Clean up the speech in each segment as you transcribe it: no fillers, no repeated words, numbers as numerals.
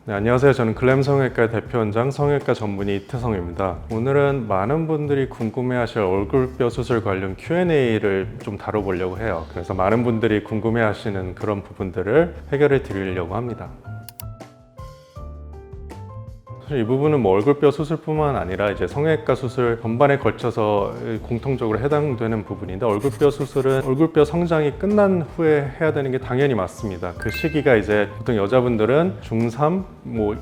네, 안녕하세요. 저는 글램 성형외과 대표원장 성형외과 전문의 이태성입니다. 오늘은 많은 분들이 궁금해하실 얼굴뼈 수술 관련 Q&A를 좀 다뤄보려고 해요. 그래서 많은 분들이 궁금해하시는 그런 부분들을 해결해 드리려고 합니다. 사실 이 부분은 얼굴뼈 수술뿐만 아니라 이제 성형외과 수술 전반에 걸쳐서 공통적으로 해당되는 부분인데, 얼굴뼈 수술은 얼굴뼈 성장이 끝난 후에 해야 되는 게 당연히 맞습니다. 그 시기가 이제 보통 여자분들은 중3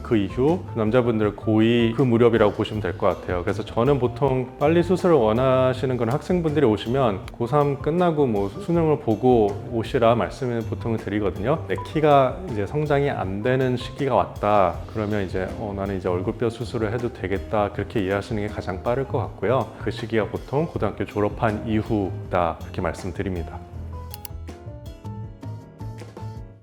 그 이후, 남자분들은 고2 그 무렵이라고 보시면 될 것 같아요. 그래서 저는 보통 빨리 수술을 원하시는 그런 학생분들이 오시면 고3 끝나고 수능을 보고 오시라 말씀을 보통 드리거든요. 내 키가 이제 성장이 안 되는 시기가 왔다 그러면 이제 나는 이제 얼굴뼈 수술을 해도 되겠다, 그렇게 이해하시는 게 가장 빠를 것 같고요. 그 시기가 보통 고등학교 졸업한 이후다, 그렇게 말씀드립니다.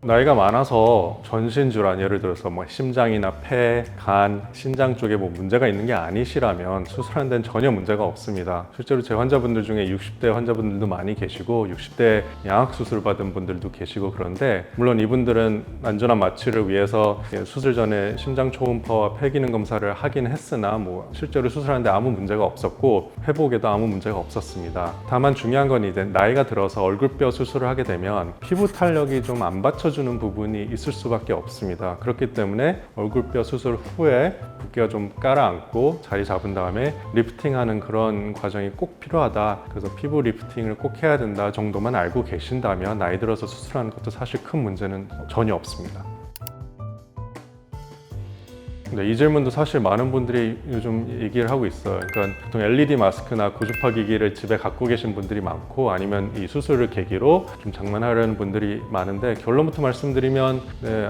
나이가 많아서 전신질환, 예를 들어서 심장이나 폐, 간, 신장 쪽에 문제가 있는 게 아니시라면 수술하는 데는 전혀 문제가 없습니다. 실제로 제 환자분들 중에 60대 환자분들도 많이 계시고 60대 양악 수술 받은 분들도 계시고, 그런데 물론 이분들은 안전한 마취를 위해서 수술 전에 심장 초음파와 폐 기능 검사를 하긴 했으나 실제로 수술하는데 아무 문제가 없었고 회복에도 아무 문제가 없었습니다. 다만 중요한 건 이제 나이가 들어서 얼굴뼈 수술을 하게 되면 피부 탄력이 좀 안 받쳐주는 부분이 있을 수밖에 없습니다. 그렇기 때문에 얼굴뼈 수술 후에 붓기가 좀 깔아앉고 자리 잡은 다음에 리프팅하는 그런 과정이 꼭 필요하다, 그래서 피부 리프팅을 꼭 해야 된다 정도만 알고 계신다면 나이 들어서 수술하는 것도 사실 큰 문제는 전혀 없습니다. 이 질문도 사실 많은 분들이 요즘 얘기를 하고 있어요. 그러니까 보통 LED 마스크나 고주파 기기를 집에 갖고 계신 분들이 많고, 아니면 이 수술을 계기로 좀 장만하려는 분들이 많은데, 결론부터 말씀드리면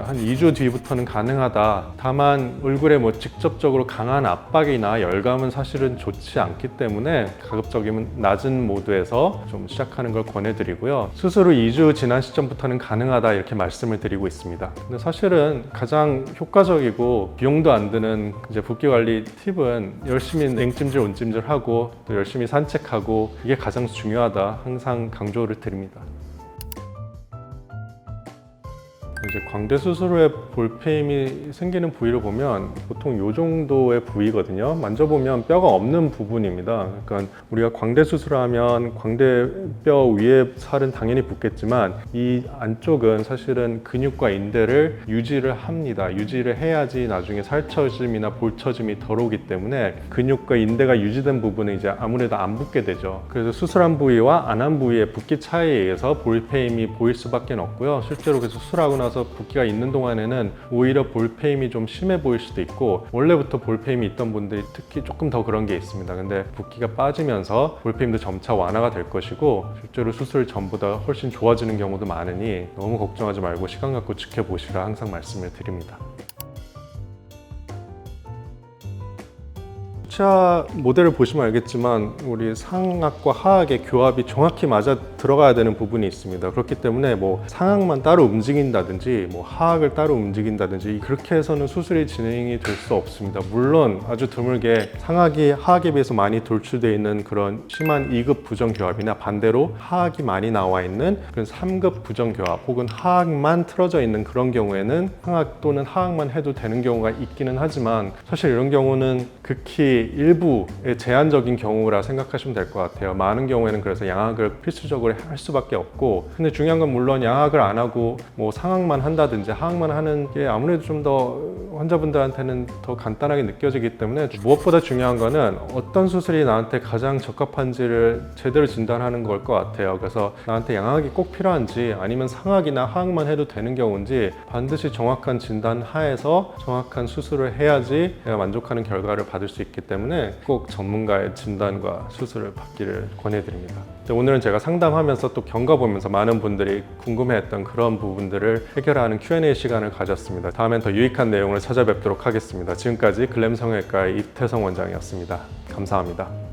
한 2주 뒤부터는 가능하다. 다만 얼굴에 직접적으로 강한 압박이나 열감은 사실은 좋지 않기 때문에 가급적이면 낮은 모드에서 좀 시작하는 걸 권해드리고요. 수술 후 2주 지난 시점부터는 가능하다, 이렇게 말씀을 드리고 있습니다. 근데 사실은 가장 효과적이고 비용도 안 드는 이제 붓기 관리 팁은 열심히 냉찜질, 온찜질 하고 또 열심히 산책하고, 이게 가장 중요하다 항상 강조를 드립니다. 이제 광대 수술 후에 볼페임이 생기는 부위를 보면 보통 이 정도의 부위거든요. 만져보면 뼈가 없는 부분입니다. 그러니까 우리가 광대 수술하면 광대뼈 위에 살은 당연히 붙겠지만 이 안쪽은 사실은 근육과 인대를 유지를 합니다. 유지를 해야지 나중에 살처짐이나 볼처짐이 덜 오기 때문에 근육과 인대가 유지된 부분은 이제 아무래도 안 붙게 되죠. 그래서 수술한 부위와 안 한 부위의 붓기 차이에 의해서 볼페임이 보일 수밖에 없고요. 실제로 그래서 수술하고 나서 붓기가 있는 동안에는 오히려 볼페임이 좀 심해 보일 수도 있고, 원래부터 볼페임이 있던 분들이 특히 조금 더 그런 게 있습니다. 근데 붓기가 빠지면서 볼페임도 점차 완화가 될 것이고, 실제로 수술 전보다 훨씬 좋아지는 경우도 많으니 너무 걱정하지 말고 시간 갖고 지켜보시라 항상 말씀을 드립니다. 수치화 모델을 보시면 알겠지만 우리 상악과 하악의 교합이 정확히 맞아 들어가야 되는 부분이 있습니다. 그렇기 때문에 상악만 따로 움직인다든지 하악을 따로 움직인다든지 그렇게 해서는 수술이 진행이 될 수 없습니다. 물론 아주 드물게 상악이 하악에 비해서 많이 돌출되어 있는 그런 심한 2급 부정교합이나 반대로 하악이 많이 나와 있는 그런 3급 부정교합, 혹은 하악만 틀어져 있는 그런 경우에는 상악 또는 하악만 해도 되는 경우가 있기는 하지만, 사실 이런 경우는 극히 일부의 제한적인 경우라 생각하시면 될 것 같아요. 많은 경우에는 그래서 양악을 필수적으로 할 수밖에 없고, 근데 중요한 건 물론 양악을 안 하고 상악만 한다든지 하악만 하는 게 아무래도 좀 더 환자분들한테는 더 간단하게 느껴지기 때문에, 무엇보다 중요한 거는 어떤 수술이 나한테 가장 적합한지를 제대로 진단하는 걸 것 같아요. 그래서 나한테 양악이 꼭 필요한지 아니면 상악이나 하악만 해도 되는 경우인지 반드시 정확한 진단 하에서 정확한 수술을 해야지 내가 만족하는 결과를 받을 수 있기 때문에 꼭 전문가의 진단과 수술을 받기를 권해드립니다. 오늘은 제가 상담하면서 또 겪어보면서 많은 분들이 궁금해했던 그런 부분들을 해결하는 Q&A 시간을 가졌습니다. 다음엔 더 유익한 내용을 찾아뵙도록 하겠습니다. 지금까지 글램 성형외과의 이태성 원장이었습니다. 감사합니다.